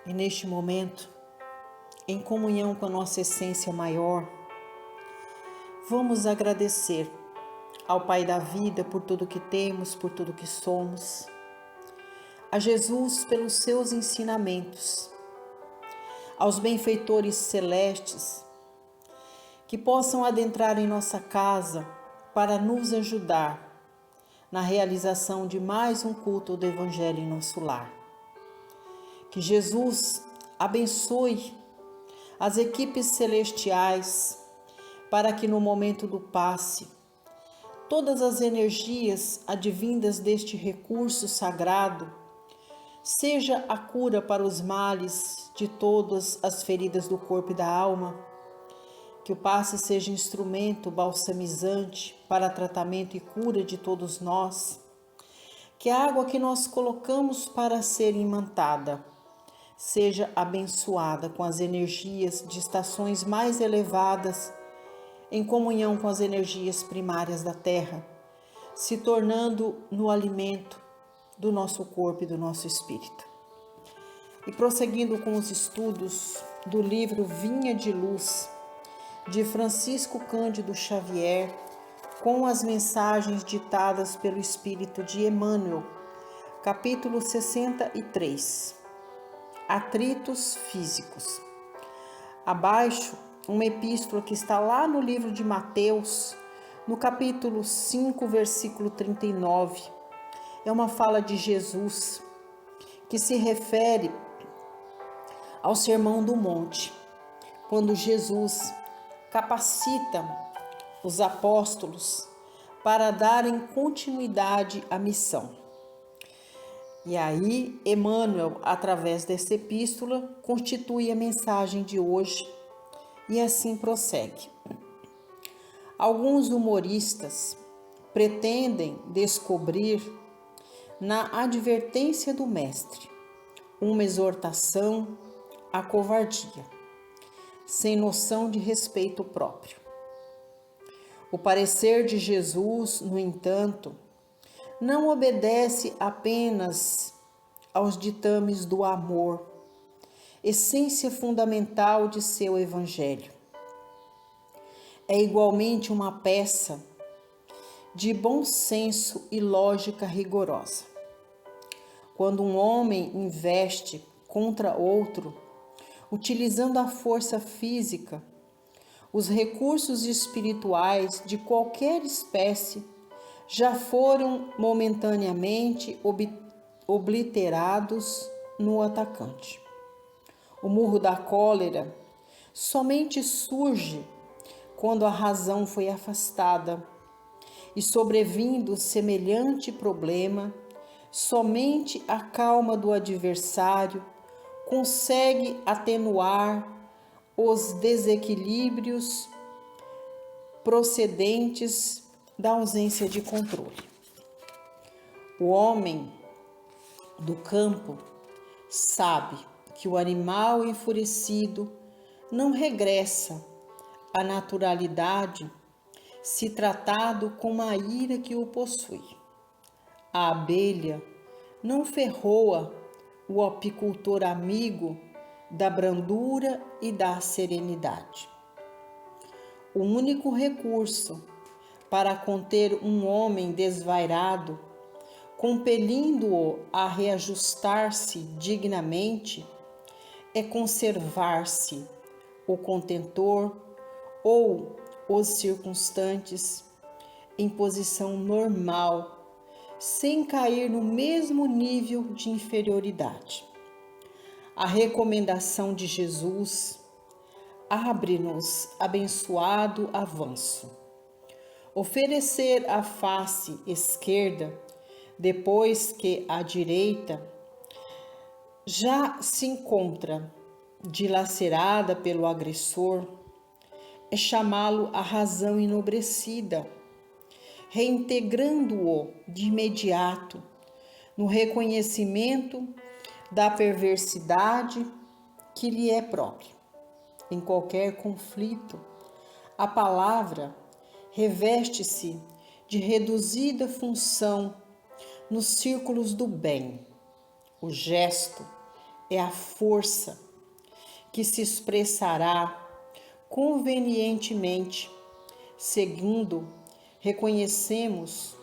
E neste momento, em comunhão com a nossa essência maior, vamos agradecer ao Pai da vida por tudo que temos, por tudo que somos, a Jesus pelos seus ensinamentos, aos benfeitores celestes que possam adentrar em nossa casa para nos ajudar na realização de mais um culto do Evangelho em nosso lar. Que Jesus abençoe as equipes celestiais para que no momento do passe, todas as energias advindas deste recurso sagrado seja a cura para os males de todas as feridas do corpo e da alma, que o passe seja instrumento balsamizante para tratamento e cura de todos nós, que a água que nós colocamos para ser imantada seja abençoada com as energias de estações mais elevadas, em comunhão com as energias primárias da terra, se tornando no alimento do nosso corpo e do nosso espírito. E prosseguindo com os estudos do livro Vinha de Luz, de Francisco Cândido Xavier, com as mensagens ditadas pelo Espírito de Emmanuel, capítulo 63. Atritos físicos. Abaixo, uma epístola que está lá no livro de Mateus, no capítulo 5, versículo 39. É uma fala de Jesus que se refere ao Sermão do Monte, quando Jesus capacita os apóstolos para darem continuidade à missão. E aí, Emmanuel, através dessa epístola, constitui a mensagem de hoje e assim prossegue. Alguns humoristas pretendem descobrir na advertência do Mestre uma exortação à covardia, sem noção de respeito próprio. O parecer de Jesus, no entanto, não obedece apenas aos ditames do amor, essência fundamental de seu evangelho. É igualmente uma peça de bom senso e lógica rigorosa. Quando um homem investe contra outro, utilizando a força física, os recursos espirituais de qualquer espécie já foram momentaneamente obliterados no atacante. O murro da cólera somente surge quando a razão foi afastada, e sobrevindo semelhante problema, somente a calma do adversário consegue atenuar os desequilíbrios procedentes da ausência de controle. O homem do campo sabe que o animal enfurecido não regressa à naturalidade se tratado com a ira que o possui. A abelha não ferroa o apicultor amigo da brandura e da serenidade. O único recurso para conter um homem desvairado, compelindo-o a reajustar-se dignamente, é conservar-se o contentor ou os circunstantes em posição normal, sem cair no mesmo nível de inferioridade. A recomendação de Jesus abre-nos abençoado avanço. Oferecer a face esquerda, depois que a direita já se encontra dilacerada pelo agressor, é chamá-lo à razão enobrecida, reintegrando-o de imediato no reconhecimento da perversidade que lhe é própria. Em qualquer conflito, a palavra reveste-se de reduzida função nos círculos do bem. O gesto é a força que se expressará convenientemente, segundo reconhecemos,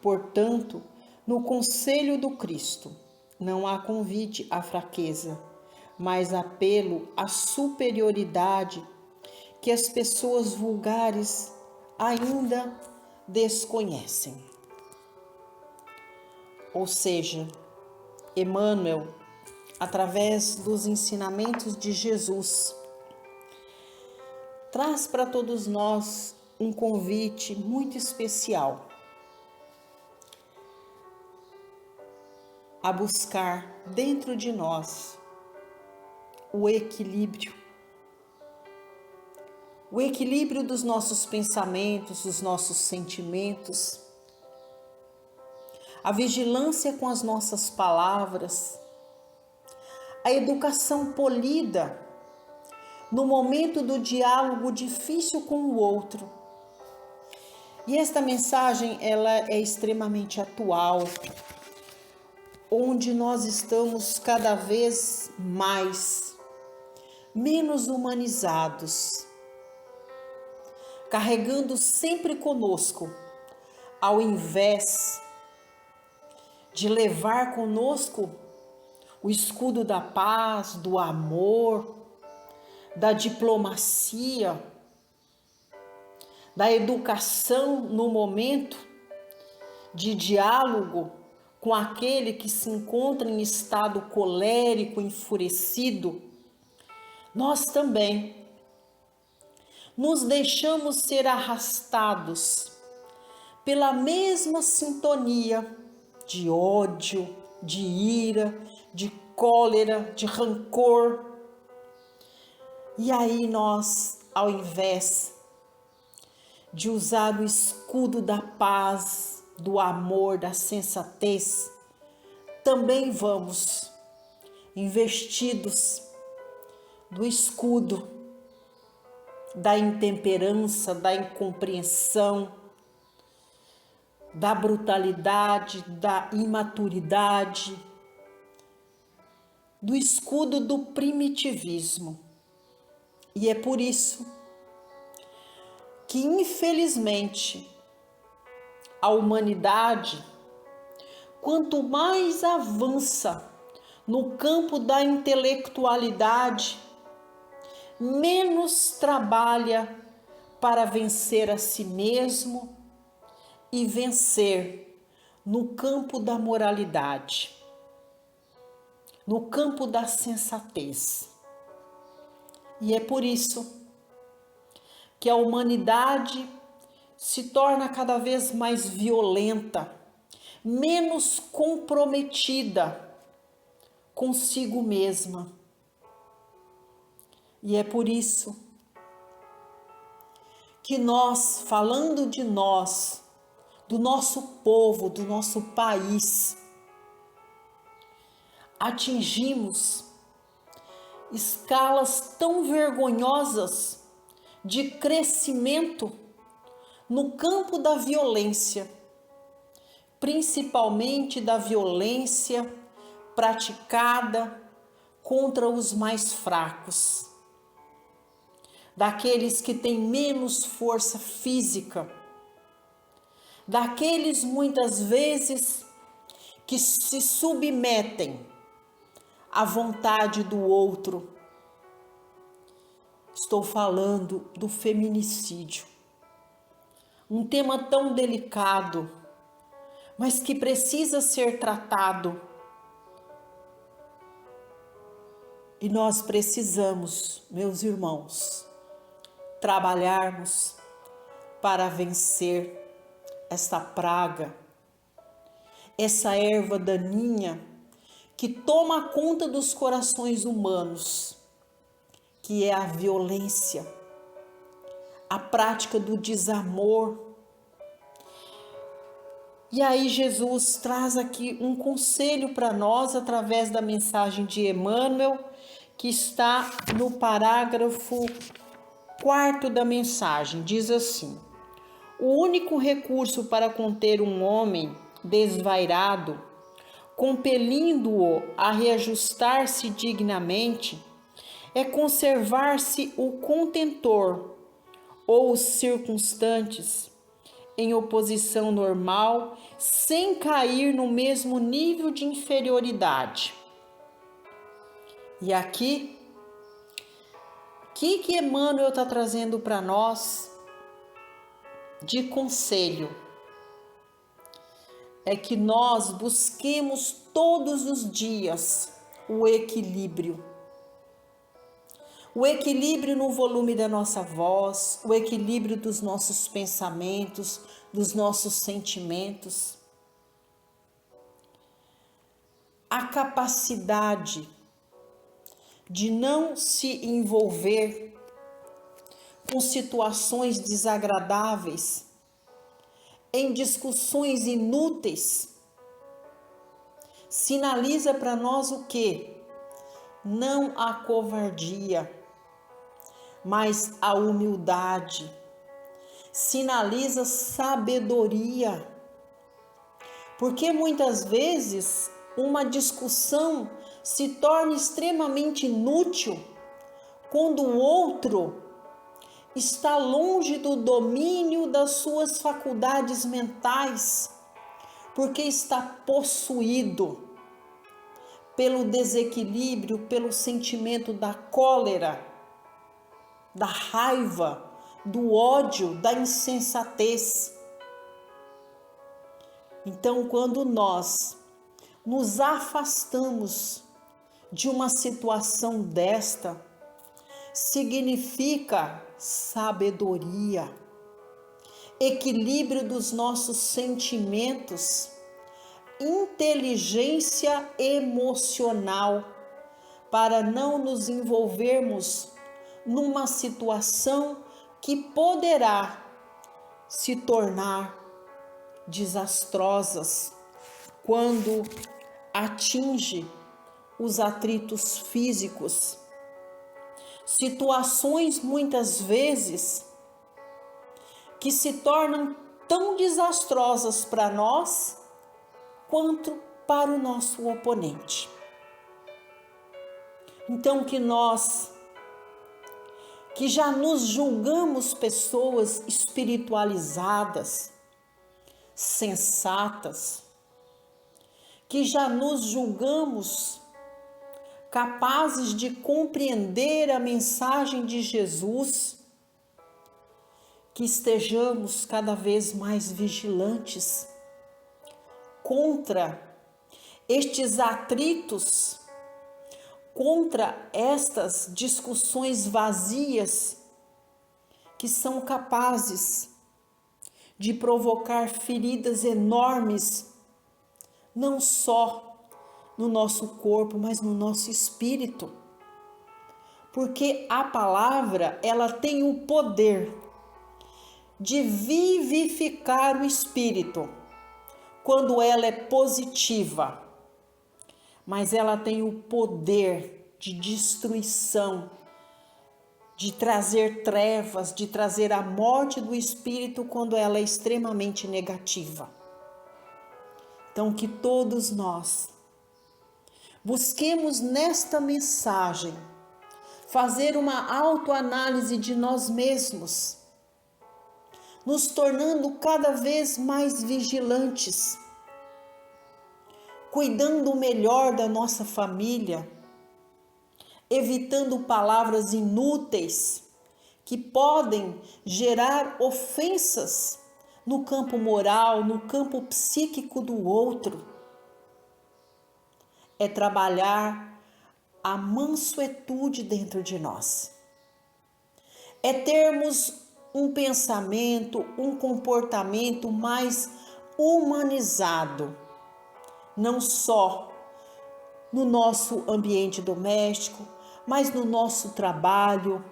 portanto, no conselho do Cristo. Não há convite à fraqueza, mas apelo à superioridade que as pessoas vulgares ainda desconhecem. Ou seja, Emmanuel, através dos ensinamentos de Jesus, traz para todos nós um convite muito especial a buscar dentro de nós o equilíbrio dos nossos pensamentos, dos nossos sentimentos, a vigilância com as nossas palavras, a educação polida no momento do diálogo difícil com o outro. E esta mensagem, ela é extremamente atual, onde nós estamos cada vez menos humanizados, carregando sempre conosco, ao invés de levar conosco o escudo da paz, do amor, da diplomacia, da educação no momento de diálogo com aquele que se encontra em estado colérico, enfurecido, nós também nos deixamos ser arrastados pela mesma sintonia de ódio, de ira, de cólera, de rancor. E aí nós, ao invés de usar o escudo da paz, do amor, da sensatez, também vamos investidos do escudo da intemperança, da incompreensão, da brutalidade, da imaturidade, do escudo do primitivismo. E é por isso que, infelizmente, a humanidade, quanto mais avança no campo da intelectualidade, menos trabalha para vencer a si mesmo e vencer no campo da moralidade, no campo da sensatez. E é por isso que a humanidade se torna cada vez mais violenta, menos comprometida consigo mesma. E é por isso que nós, falando de nós, do nosso povo, do nosso país, atingimos escalas tão vergonhosas de crescimento no campo da violência, principalmente da violência praticada contra os mais fracos, daqueles que têm menos força física, daqueles muitas vezes que se submetem à vontade do outro. Estou falando do feminicídio, um tema tão delicado, mas que precisa ser tratado. E nós precisamos, meus irmãos, trabalharmos para vencer essa praga, essa erva daninha que toma conta dos corações humanos, que é a violência, a prática do desamor. E aí Jesus traz aqui um conselho para nós através da mensagem de Emmanuel, que está no parágrafo 4º da mensagem. Diz assim: o único recurso para conter um homem desvairado compelindo-o a reajustar-se dignamente, é conservar-se o contentor ou os circunstantes em oposição normal, sem cair no mesmo nível de inferioridade. E aqui, o que Emmanuel está trazendo para nós de conselho? É que nós busquemos todos os dias o equilíbrio. O equilíbrio no volume da nossa voz, o equilíbrio dos nossos pensamentos, dos nossos sentimentos. A capacidade de não se envolver com situações desagradáveis, em discussões inúteis, sinaliza para nós o quê? Não a covardia, mas a humildade. Sinaliza sabedoria. Porque muitas vezes uma discussão se torna extremamente inútil quando o outro está longe do domínio das suas faculdades mentais, porque está possuído pelo desequilíbrio, pelo sentimento da cólera, da raiva, do ódio, da insensatez. Então, quando nós nos afastamos de uma situação desta, significa sabedoria, equilíbrio dos nossos sentimentos, inteligência emocional, para não nos envolvermos numa situação que poderá se tornar desastrosas quando atinge os atritos físicos. Situações muitas vezes que se tornam tão desastrosas para nós quanto para o nosso oponente. Então que nós, que já nos julgamos pessoas espiritualizadas, sensatas, que já nos julgamos capazes de compreender a mensagem de Jesus, que estejamos cada vez mais vigilantes contra estes atritos, contra estas discussões vazias que são capazes de provocar feridas enormes, não só no nosso corpo, mas no nosso espírito. Porque a palavra, ela tem o poder de vivificar o espírito quando ela é positiva, mas ela tem o poder de destruição, de trazer trevas, de trazer a morte do espírito quando ela é extremamente negativa. Então, que todos nós busquemos nesta mensagem fazer uma autoanálise de nós mesmos, nos tornando cada vez mais vigilantes, cuidando melhor da nossa família, evitando palavras inúteis que podem gerar ofensas no campo moral, no campo psíquico do outro. É trabalhar a mansuetude dentro de nós. É termos um pensamento, um comportamento mais humanizado, não só no nosso ambiente doméstico, mas no nosso trabalho,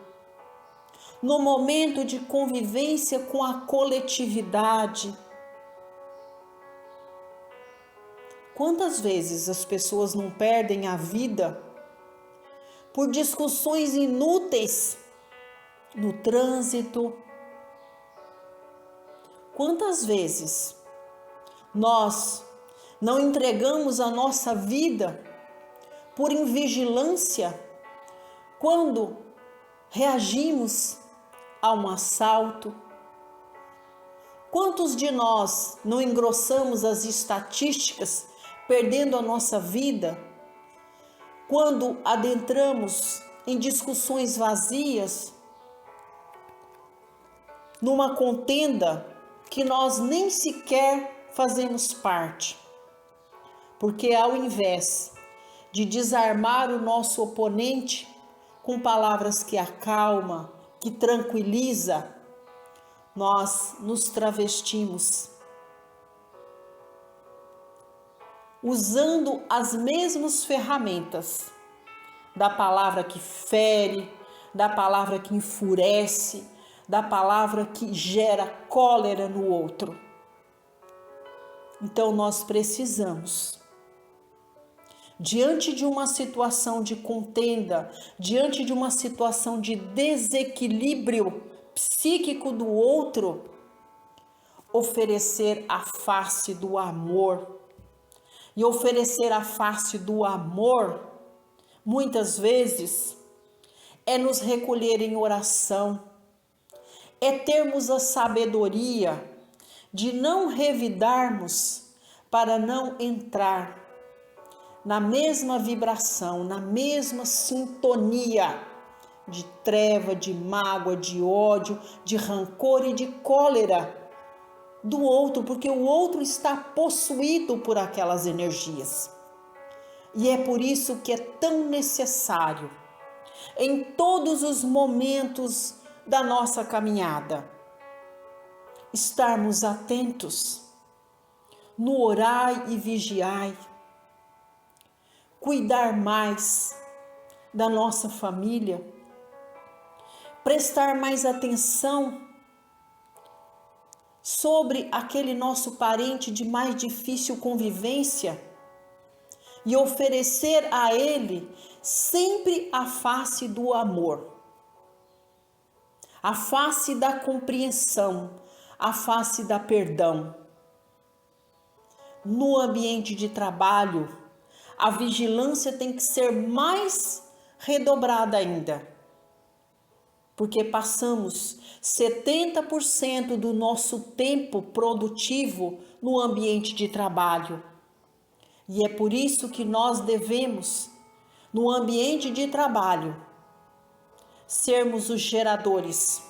no momento de convivência com a coletividade. Quantas vezes as pessoas não perdem a vida por discussões inúteis no trânsito? Quantas vezes nós Não entregamos a nossa vida por invigilância quando reagimos a um assalto? Quantos de nós não engrossamos as estatísticas, perdendo a nossa vida, quando adentramos em discussões vazias, numa contenda que nós nem sequer fazemos parte? Porque ao invés de desarmar o nosso oponente com palavras que acalma, que tranquiliza, nós nos travestimos, usando as mesmas ferramentas da palavra que fere, da palavra que enfurece, da palavra que gera cólera no outro. Então nós precisamos, diante de uma situação de contenda, diante de uma situação de desequilíbrio psíquico do outro, oferecer a face do amor. E oferecer a face do amor, muitas vezes, é nos recolher em oração, é termos a sabedoria de não revidarmos para não entrar na mesma vibração, na mesma sintonia de treva, de mágoa, de ódio, de rancor e de cólera do outro, porque o outro está possuído por aquelas energias. E é por isso que é tão necessário, em todos os momentos da nossa caminhada, estarmos atentos no orai e vigiai, cuidar mais da nossa família, prestar mais atenção sobre aquele nosso parente de mais difícil convivência e oferecer a ele sempre a face do amor, a face da compreensão, a face da perdão. No ambiente de trabalho, a vigilância tem que ser mais redobrada ainda, porque passamos 70% do nosso tempo produtivo no ambiente de trabalho. E é por isso que nós devemos, no ambiente de trabalho, sermos os geradores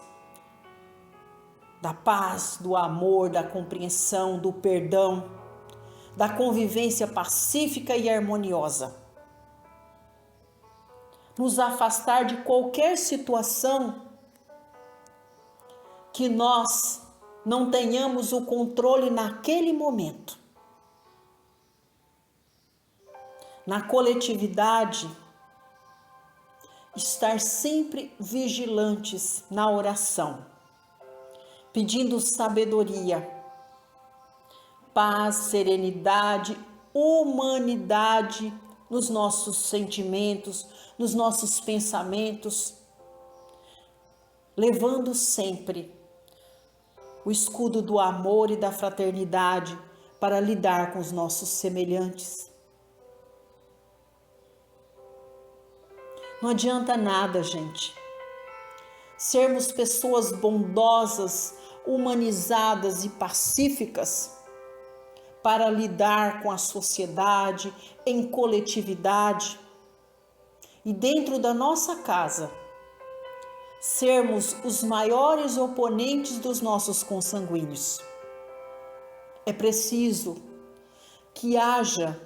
da paz, do amor, da compreensão, do perdão, da convivência pacífica e harmoniosa. Nos afastar de qualquer situação que nós não tenhamos o controle naquele momento. Na coletividade, estar sempre vigilantes na oração, pedindo sabedoria, paz, serenidade, humanidade nos nossos sentimentos, nos nossos pensamentos, levando sempre o escudo do amor e da fraternidade para lidar com os nossos semelhantes. Não adianta nada, gente, sermos pessoas bondosas, humanizadas e pacíficas para lidar com a sociedade, em coletividade e dentro da nossa casa, sermos os maiores oponentes dos nossos consanguíneos. É preciso que haja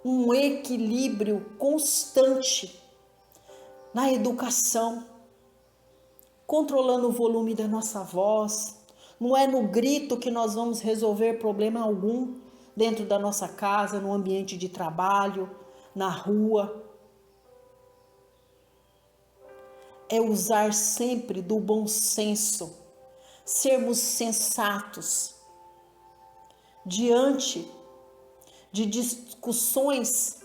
um equilíbrio constante na educação, controlando o volume da nossa voz. Não é no grito que nós vamos resolver problema algum dentro da nossa casa, no ambiente de trabalho, na rua. É usar sempre do bom senso, sermos sensatos diante de discussões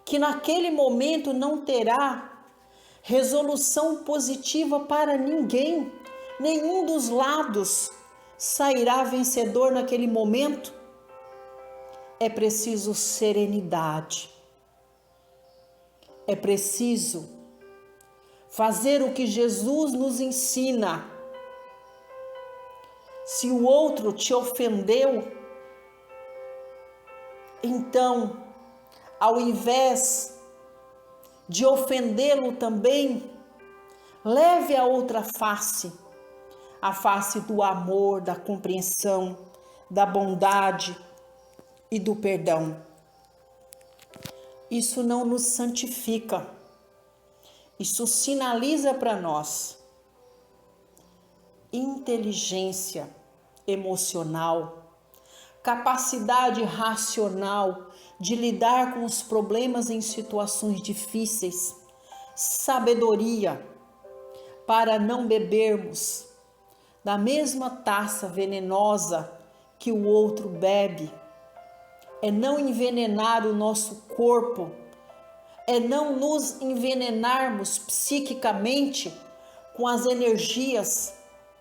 que naquele momento não terá resolução positiva para ninguém. Nenhum dos lados sairá vencedor naquele momento. é preciso serenidade. É preciso fazer o que Jesus nos ensina. Se o outro te ofendeu, então, ao invés de ofendê-lo também, leve a outra face, a face do amor, da compreensão, da bondade e do perdão. Isso não nos santifica, isso sinaliza para nós inteligência emocional, capacidade racional de lidar com os problemas em situações difíceis, sabedoria para não bebermos da mesma taça venenosa que o outro bebe, é não envenenar o nosso corpo, é não nos envenenarmos psiquicamente com as energias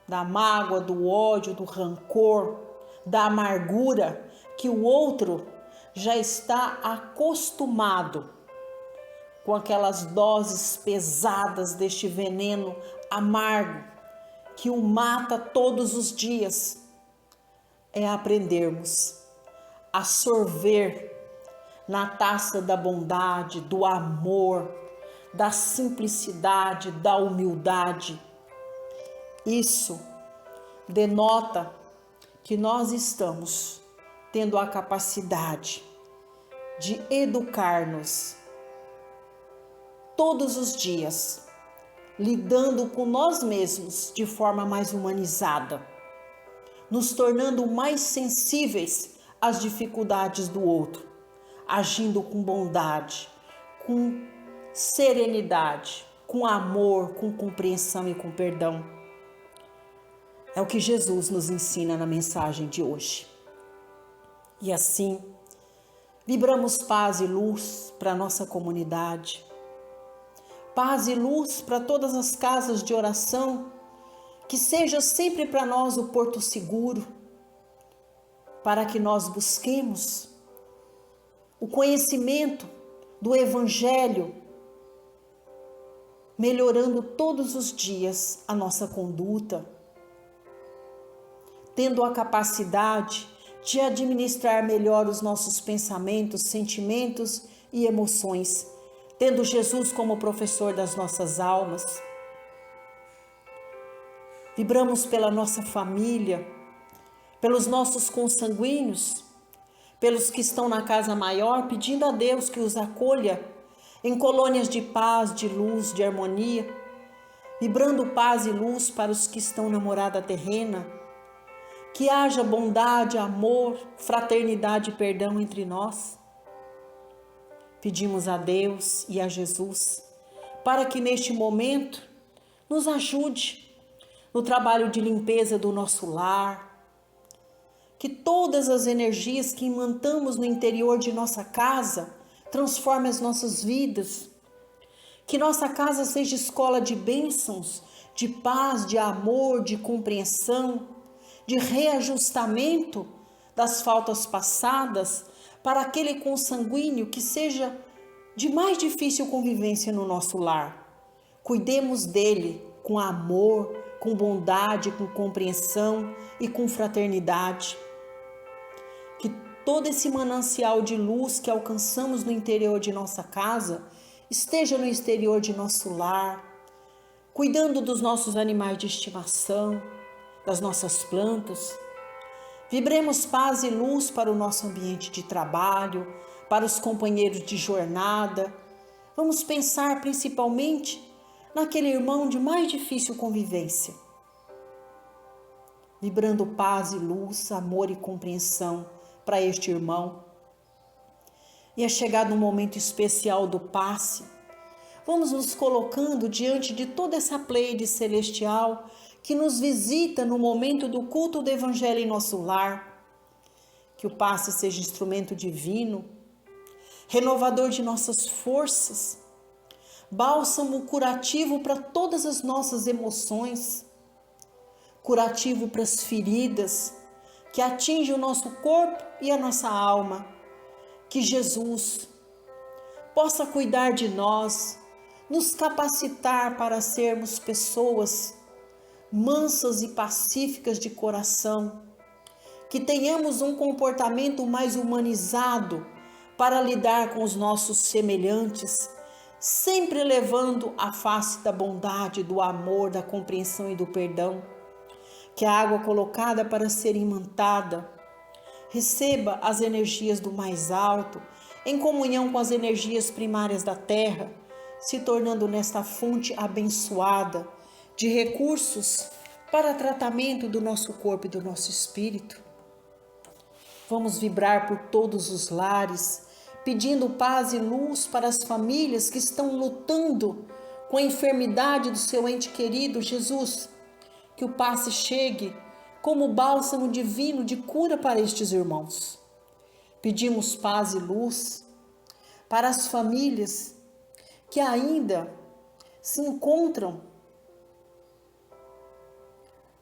da mágoa, do ódio, do rancor, da amargura que o outro já está acostumado com aquelas doses pesadas deste veneno amargo que o mata todos os dias. É aprendermos a sorver na taça da bondade, do amor, da simplicidade, da humildade. Isso denota que nós estamos tendo a capacidade de educar-nos todos os dias, lidando com nós mesmos de forma mais humanizada, nos tornando mais sensíveis às dificuldades do outro, agindo com bondade, com serenidade, com amor, com compreensão e com perdão. É o que Jesus nos ensina na mensagem de hoje. E assim, vibramos paz e luz para a nossa comunidade, paz e luz para todas as casas de oração, que seja sempre para nós o porto seguro, para que nós busquemos o conhecimento do Evangelho, melhorando todos os dias a nossa conduta, tendo a capacidade de administrar melhor os nossos pensamentos, sentimentos e emoções, tendo Jesus como professor das nossas almas. Vibramos pela nossa família, pelos nossos consanguíneos, pelos que estão na casa maior, pedindo a Deus que os acolha em colônias de paz, de luz, de harmonia, vibrando paz e luz para os que estão na morada terrena, que haja bondade, amor, fraternidade e perdão entre nós. Pedimos a Deus e a Jesus para que neste momento nos ajude no trabalho de limpeza do nosso lar, que todas as energias que imantamos no interior de nossa casa transformem as nossas vidas, que nossa casa seja escola de bênçãos, de paz, de amor, de compreensão, de reajustamento das faltas passadas para aquele consanguíneo que seja de mais difícil convivência no nosso lar. Cuidemos dele com amor, com bondade, com compreensão e com fraternidade. Que todo esse manancial de luz que alcançamos no interior de nossa casa esteja no exterior de nosso lar, cuidando dos nossos animais de estimação, das nossas plantas. Vibremos paz e luz para o nosso ambiente de trabalho, para os companheiros de jornada. Vamos pensar principalmente naquele irmão de mais difícil convivência. Vibrando paz e luz, amor e compreensão para este irmão. E é chegado um momento especial do passe. Vamos nos colocando diante de toda essa pleiade celestial que nos visita no momento do culto do Evangelho em nosso lar. Que o passe seja instrumento divino, renovador de nossas forças, bálsamo curativo para todas as nossas emoções, curativo para as feridas que atingem o nosso corpo e a nossa alma, que Jesus possa cuidar de nós, nos capacitar para sermos pessoas mansas e pacíficas de coração, que tenhamos um comportamento mais humanizado para lidar com os nossos semelhantes, sempre levando a face da bondade, do amor, da compreensão e do perdão. Que a água colocada para ser imantada receba as energias do mais alto, em comunhão com as energias primárias da terra, se tornando nesta fonte abençoada de recursos para tratamento do nosso corpo e do nosso espírito. Vamos vibrar por todos os lares, pedindo paz e luz para as famílias que estão lutando com a enfermidade do seu ente querido. Jesus, que o passe chegue como bálsamo divino de cura para estes irmãos. Pedimos paz e luz para as famílias que ainda se encontram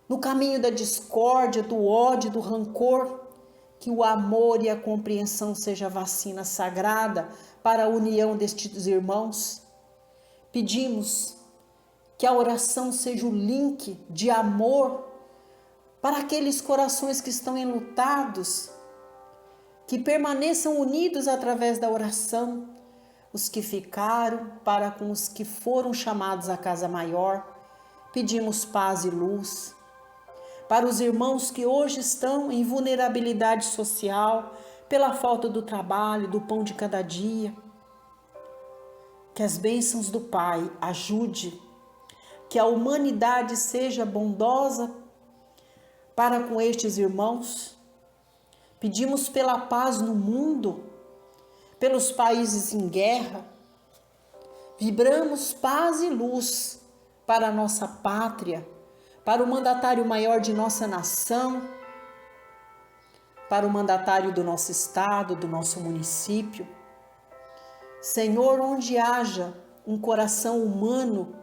no caminho da discórdia, do ódio, do rancor. Que o amor e a compreensão seja a vacina sagrada para a união destes irmãos. Pedimos que a oração seja o link de amor para aqueles corações que estão enlutados, que permaneçam unidos através da oração, os que ficaram para com os que foram chamados à casa maior. Pedimos paz e luz para os irmãos que hoje estão em vulnerabilidade social, pela falta do trabalho, do pão de cada dia. Que as bênçãos do Pai ajude, que a humanidade seja bondosa para com estes irmãos. Pedimos pela paz no mundo, pelos países em guerra. Vibramos paz e luz para a nossa pátria, para o mandatário maior de nossa nação, para o mandatário do nosso estado, do nosso município. Senhor, onde haja um coração humano,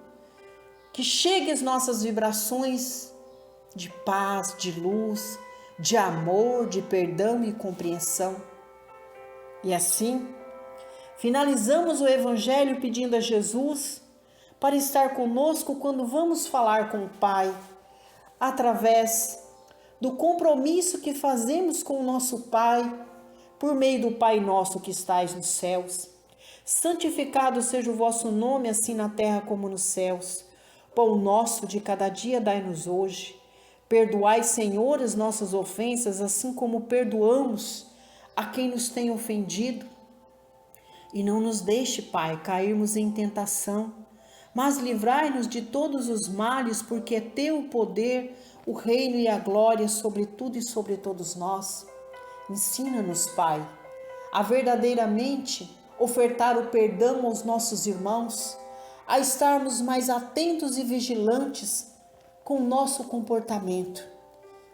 que chegue as nossas vibrações de paz, de luz, de amor, de perdão e compreensão. E assim, finalizamos o Evangelho pedindo a Jesus para estar conosco quando vamos falar com o Pai, através do compromisso que fazemos com o nosso Pai, por meio do Pai nosso que estais nos céus. Santificado seja o vosso nome, assim na terra como nos céus. Pão nosso de cada dia dai-nos hoje. Perdoai, Senhor, as nossas ofensas, assim como perdoamos a quem nos tem ofendido. E não nos deixe, Pai, cairmos em tentação, mas livrai-nos de todos os males, porque é teu o poder, o reino e a glória sobre tudo e sobre todos nós. Ensina-nos, Pai, a verdadeiramente ofertar o perdão aos nossos irmãos, a estarmos mais atentos e vigilantes com o nosso comportamento,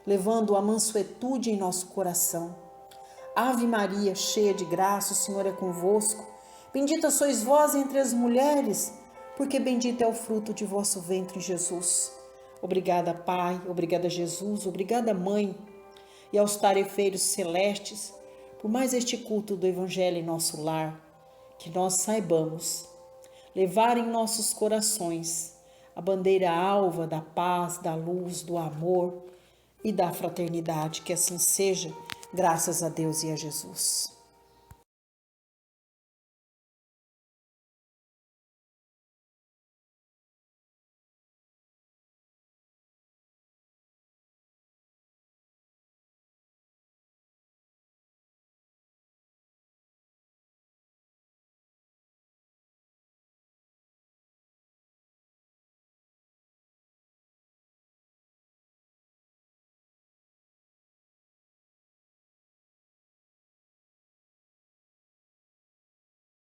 levando a mansuetude em nosso coração. Ave Maria, cheia de graça, o Senhor é convosco. Bendita sois vós entre as mulheres, porque bendito é o fruto de vosso ventre, Jesus. Obrigada, Pai, obrigada, Jesus, obrigada, Mãe, e aos tarefeiros celestes, por mais este culto do Evangelho em nosso lar, que nós saibamos levar em nossos corações a bandeira alva da paz, da luz, do amor e da fraternidade. Que assim seja, graças a Deus e a Jesus.